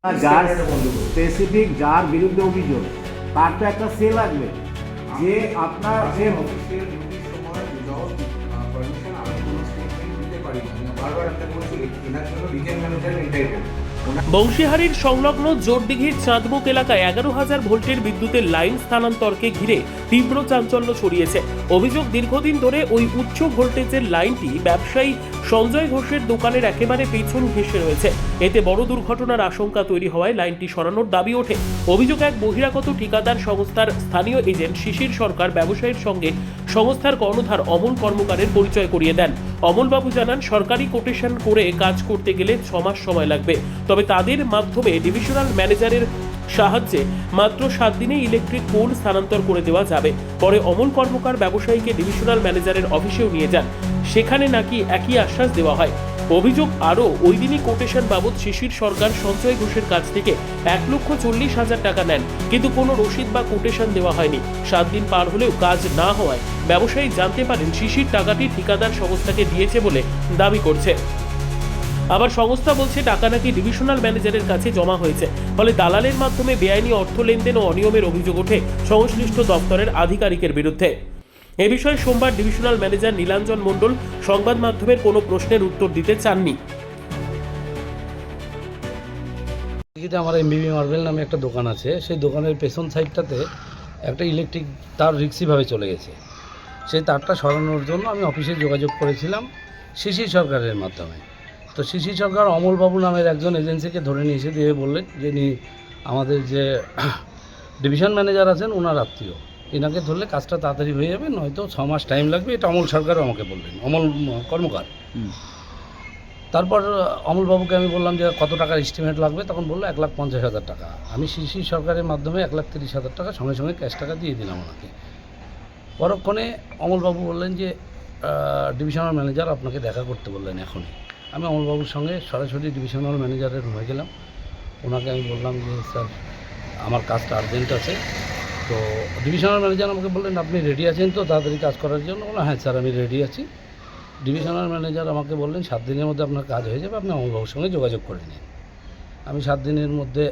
যার স্পেসিফিক যার বিরুদ্ধে অভিযোগ তার তো একটা সে লাগবে যে আপনার যে অফিসিয়াল ডিউটির সময় উইদাউট পারমিশন আমি কোনো স্টেটমেন্ট দিতে পারি না। আমি বারবার একটা বলছি এনার জন্য রিজিয়ন ম্যানেজার এন্টাইটেল। বংশীহারির সংলগ্ন জোরদিঘির চাঁদমুখ এলাকায় 11,000 ভোল্টের বিদ্যুতের লাইন স্থানান্তরকে ঘিরে তীব্র চাঞ্চল্য ছড়িয়েছে। অভিযোগ, দীর্ঘদিন ধরে ওই উচ্চ ভোল্টেজের লাইনটি ব্যবসায়ী সঞ্জয় ঘোষের দোকানের একেবারে পেছন ঘেঁষে রয়েছে। এতে বড় দুর্ঘটনার আশঙ্কা তৈরি হওয়ায় লাইনটি সরানোর দাবি ওঠে। অভিযোগ, এক বহিরাগত ঠিকাদার সংস্থার স্থানীয় এজেন্ট শিশির সরকার ব্যবসায়ীর সঙ্গে সংস্থার কর্ণধার অমল কর্মকারের পরিচয় করিয়ে দেন। অমলবাবু জানান, সরকারি কোটেশন করে কাজ করতে গেলে 6 মাস সময় লাগবে, তবে তাদের মাধ্যমে ডিভিশনাল ম্যানেজারের সাহায্যে মাত্র 7 দিনে ইলেকট্রিক পোল স্থানান্তর করে দেওয়া যাবে। পরে অমল কর্মকার ব্যবসায়ীকে ডিভিশনাল ম্যানেজারের অফিসেও নিয়ে যান, সেখানে নাকি একই আশ্বাস দেওয়া হয়। অভিযোগ আরও, ওই দিনই কোটেশন বাবদ শিশির সরকার সঞ্জয় ঘোষের কাছ থেকে 1,40,000 টাকা নেন, কিন্তু কোনো রসিদ বা কোটেশন দেওয়া হয়নি। 7 দিন পার হলেও কাজ না হওয়ায় ব্যবসায়ী জানতে পারেন শিশির টাকাটি ঠিকাদার সংস্থাকে দিয়েছে বলে দাবি করছে। আবার সংস্থা বলছে টাকা নাকি ডিভিশনাল ম্যানেজারের কাছে জমা হয়েছে, ফলে দালালের মাধ্যমে বেআইনি অর্থ লেনদেন ও অনিয়মের অভিযোগ ওঠে সংশ্লিষ্ট দপ্তরের আধিকারিকের বিরুদ্ধে। এ বিষয়ে সোমবার ডিভিশনাল ম্যানেজার নীলাঞ্জন মণ্ডল সংবাদ মাধ্যমের কোনো প্রশ্নের উত্তর দিতে চাননি। আমার এমবিবি মার্বেল নামে একটা দোকান আছে, সেই দোকানের পেছন সাইডটাতে একটা ইলেকট্রিক তার রিক্সিভাবে চলে গেছে। সেই তারটা সরানোর জন্য আমি অফিসে যোগাযোগ করেছিলাম শিশির সরকারের মাধ্যমে। তো শিশির সরকার অমলবাবু নামের একজন এজেন্সিকে ধরে নিয়ে এসে দিয়ে বললেন যে আমাদের যে ডিভিশন ম্যানেজার আছেন ওনার আত্মীয়, এনাকে ধরলে কাজটা তাড়াতাড়ি হয়ে যাবে, নয়তো 6 মাস টাইম লাগবে। এটা অমল সরকারও আমাকে বললেন, অমল কর্মকার। তারপর অমলবাবুকে আমি বললাম যে কত টাকার এস্টিমেট লাগবে, তখন বললো 1,50,000 টাকা। আমি শিশির সরকারের মাধ্যমে 1,30,000 টাকা সঙ্গে সঙ্গে ক্যাশ টাকা দিয়ে দিলাম ওনাকে। পরক্ষণে অমলবাবু বললেন যে ডিভিশনাল ম্যানেজার আপনাকে দেখা করতে বললেন এখনই। আমি অমলবাবুর সঙ্গে সরাসরি ডিভিশনাল ম্যানেজারের রুমে গেলাম। ওনাকে আমি বললাম যে স্যার আমার কাজটা আর্জেন্ট আছে। তো ডিভিশনাল ম্যানেজার আমাকে বললেন আপনি রেডি আছেন তো তাড়াতাড়ি কাজ করার জন্য? বললাম হ্যাঁ স্যার আমি রেডি আছি। ডিভিশনাল ম্যানেজার আমাকে বললেন 7 দিনের মধ্যে আপনার কাজ হয়ে যাবে, আপনি অমলবাবুর সঙ্গে যোগাযোগ করে নিন। আমি 7 দিনের মধ্যে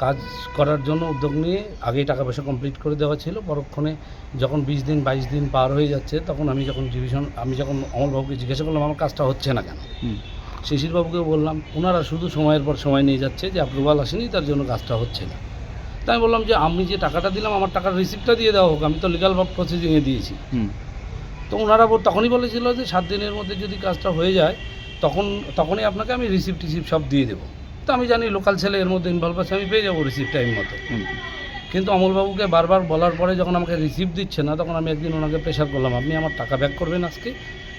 কাজ করার জন্য উদ্যোগ নিয়ে আগেই টাকা পয়সা কমপ্লিট করে দেওয়া ছিল। পরক্ষণে যখন 20 দিন 22 দিন পার হয়ে যাচ্ছে, তখন আমি যখন অমলবাবুকে জিজ্ঞাসা করলাম আমার কাজটা হচ্ছে না কেন। শিশিরবাবুকে বললাম, ওনারা শুধু সময়ের পর সময় নিয়ে যাচ্ছে, যে অ্যাপ্রুভাল আসেনি তার জন্য কাজটা হচ্ছে না। তাই আমি বললাম যে আমি যে টাকাটা দিলাম আমার টাকার রিসিপ্টটা দিয়ে দেওয়া হোক, আমি তো লিগাল প্রসিডিংয়ে দিয়েছি। তো ওনারা তখনই বলেছিল যে 7 দিনের মধ্যে যদি কাজটা হয়ে যায় তখনই আপনাকে আমি রিসিপ্ট সব দিয়ে দেবো। তো আমি জানি লোকাল ছেলে এর মধ্যে ইনভলভ আছে, আমি পেয়ে যাবো রিসিপ্ট টাইম মতো। কিন্তু অমলবাবুকে বারবার বলার পরে যখন আমাকে রিসিপ্ট দিচ্ছে না, তখন আমি একদিন ওনাকে প্রেশার করলাম, আপনি আমার টাকা ব্যাক করবেন আজকে,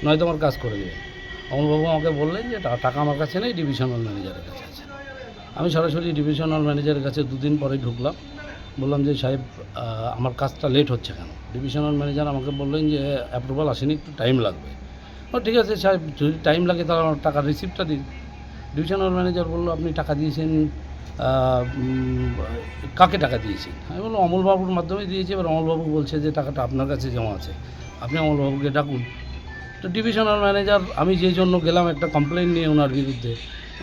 নয়তো আমার কাজ করে দেবেন। অমলবাবু আমাকে বললেন যে টাকা আমার কাছে নেই, ডিভিশনাল ম্যানেজারের কাছে আছে। আমি সরাসরি ডিভিশনাল ম্যানেজারের কাছে 2 দিন পরে ঢুকলাম, বললাম যে সাহেব আমার কাজটা লেট হচ্ছে কেন? ডিভিশনাল ম্যানেজার আমাকে বললেন যে অ্যাপ্রুভাল আসেনি, একটু টাইম লাগবে। ঠিক আছে সাহেব, যদি টাইম লাগে তাহলে আমার টাকার রিসিপ্টটা দিন। ডিভিশনাল ম্যানেজার বললো আপনি টাকা দিয়েছেন, কাকে টাকা দিয়েছেন? আমি বললাম অমলবাবুর মাধ্যমে দিয়েছি। এবার অমলবাবু বলছে যে টাকাটা আপনার কাছে জমা আছে, আপনি অমলবাবুকে ডাকুন। তো ডিভিশনাল ম্যানেজার, আমি যেই জন্য গেলাম একটা কমপ্লেন নিয়ে ওনার বিরুদ্ধে,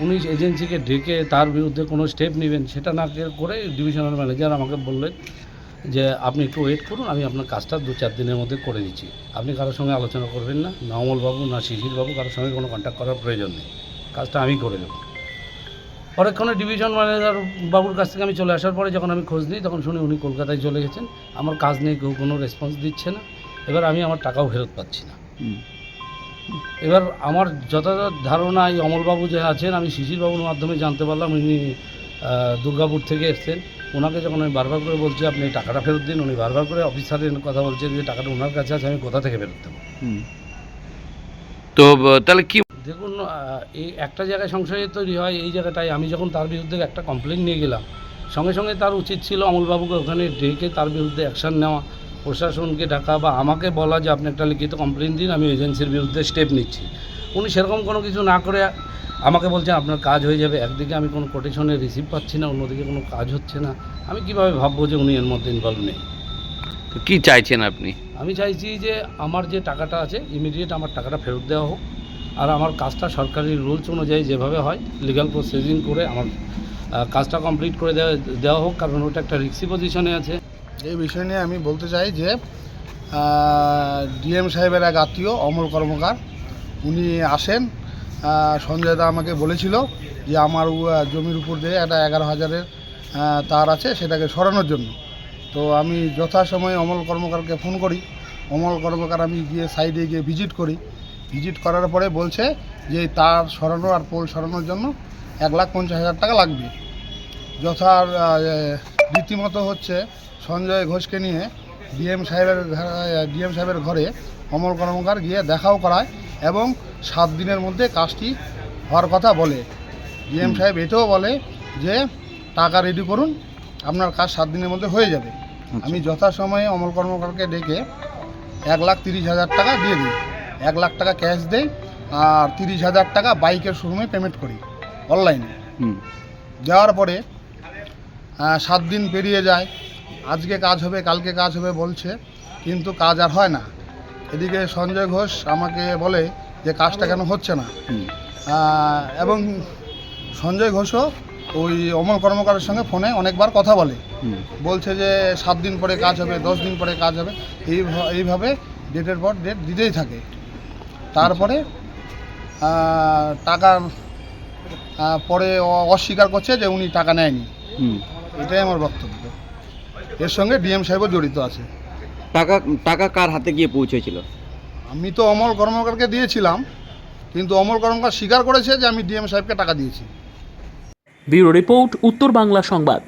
উনি এজেন্সিকে ডেকে তার বিরুদ্ধে কোনো স্টেপ নেবেন সেটা না করে ডিভিশনাল ম্যানেজার আমাকে বললেন যে আপনি একটু ওয়েট করুন, আমি আপনার কাজটা 2-4 দিনের মধ্যে করে দিচ্ছি, আপনি কারোর সঙ্গে আলোচনা করবেন না, না অমলবাবু না শিশিরবাবু, কারোর সঙ্গে কোনো কন্ট্যাক্ট করার প্রয়োজন নেই, কাজটা আমি করে দেবো। পরেক্ষণে ডিভিশন ম্যানেজার বাবুর কাছ থেকে আমি চলে আসার পরে যখন আমি খোঁজ নিই, তখন শুনি উনি কলকাতায় চলে গেছেন, আমার কাজ নেই, কেউ কোনো রেসপন্স দিচ্ছে না। এবার আমি আমার টাকাও ফেরত পাচ্ছি না। এবার আমার যথাযথ ধারণা এই অমলবাবু যে আছেন, আমি শিশিরবাবুর মাধ্যমে জানতে পারলাম উনি দুর্গাপুর থেকে এসছেন। ওনাকে যখন আমি বারবার করে বলছি আপনি টাকাটা ফেরত দিন, উনি বারবার করে অফিসারের কথা বলছেন যে টাকাটা ওনার কাছে আছে, আমি কোথা থেকে ফেরত দেবো। তো তাহলে কি দেখুন, এই একটা জায়গায় সংশয় তৈরি হয়, এই জায়গাটায় আমি যখন তার বিরুদ্ধে একটা কমপ্লেন নিয়ে গেলাম, সঙ্গে সঙ্গে তার উচিত ছিল অমলবাবুকে ওখানে ডেকে তার বিরুদ্ধে অ্যাকশান নেওয়া, প্রশাসনকে ডাকা বা আমাকে বলা যে আপনি একটা লিখিত কমপ্লেন দিন, আমি এজেন্সির বিরুদ্ধে স্টেপ নিচ্ছি। উনি সেরকম কোনো কিছু না করে আমাকে বলছেন আপনার কাজ হয়ে যাবে। একদিকে আমি কোনো কোটেশনের রিসিভ পাচ্ছি না, অন্যদিকে কোনো কাজ হচ্ছে না। আমি কীভাবে ভাববো যে উনি এর মধ্যে ইনভলভ নেই? তো কি চাইছেন আপনি? আমি চাইছি যে আমার যে টাকাটা আছে ইমিডিয়েট আমার টাকাটা ফেরত দেওয়া হোক, আর আমার কাজটা সরকারি রুলস অনুযায়ী যেভাবে হয় লিগ্যাল প্রসেসিং করে আমার কাজটা কমপ্লিট করে দেওয়া হোক, কারণ ওটা একটা রিক্সি পজিশনে আছে। এই বিষয় নিয়ে আমি বলতে চাই যে ডিএম সাহেবের এক আত্মীয় অমল কর্মকার উনি আসেন, সঞ্জয় দা আমাকে বলেছিল যে আমার জমির উপর দিয়ে একটা 11,000-এর তার আছে, সেটাকে সরানোর জন্য। তো আমি যথাসময়ে অমল কর্মকারকে ফোন করি। অমল কর্মকার আমি গিয়ে সাইডে গিয়ে ভিজিট করি। ভিজিট করার পরে বলছে যে এই তার সরানো আর পোল সরানোর জন্য 1,50,000 টাকা লাগবে। রীতিমতো হচ্ছে সঞ্জয় ঘোষকে নিয়ে ডিএম সাহেবের ঘরে অমল কর্মকার গিয়ে দেখাও করায় এবং 7 দিনের মধ্যে কাজটি হওয়ার কথা বলে। ডিএম সাহেব এটাও বলে যে টাকা রেডি করুন, আপনার কাজ 7 দিনের মধ্যে হয়ে যাবে। আমি যথাসময়ে অমল কর্মকারকে ডেকে 1,30,000 টাকা দিয়ে দিই। 1 লাখ টাকা ক্যাশ দেই আর 30,000 টাকা বাইকের শোরুমে পেমেন্ট করি অনলাইনে। দেওয়ার পরে 7 দিন পেরিয়ে যায়। আজকে কাজ হবে, কালকে কাজ হবে বলছে, কিন্তু কাজ আর হয় না। এদিকে সঞ্জয় ঘোষ আমাকে বলে যে কাজটা কেন হচ্ছে না, এবং সঞ্জয় ঘোষও ওই অমল কর্মকারের সঙ্গে ফোনে অনেকবার কথা বলে, বলছে যে 7 দিন পরে কাজ হবে, 10 দিন পরে কাজ হবে, এইভাবে ডেটের পর ডেট দিতেই থাকে। তারপরে টাকা পরে অস্বীকার করছে যে উনি টাকা নেয়নি। এটাই আমার বক্তব্য। এর সঙ্গে ডিএম সাহেবও জড়িত আছে। টাকা কার হাতে গিয়ে পৌঁছেছিল? আমি তো অমল কর্মকারকে দিয়েছিলাম, কিন্তু অমল কর্মকার স্বীকার করেছে যে আমি ডিএম সাহেবকে টাকা দিয়েছি। ব্যুরো রিপোর্ট, উত্তর বাংলা সংবাদ।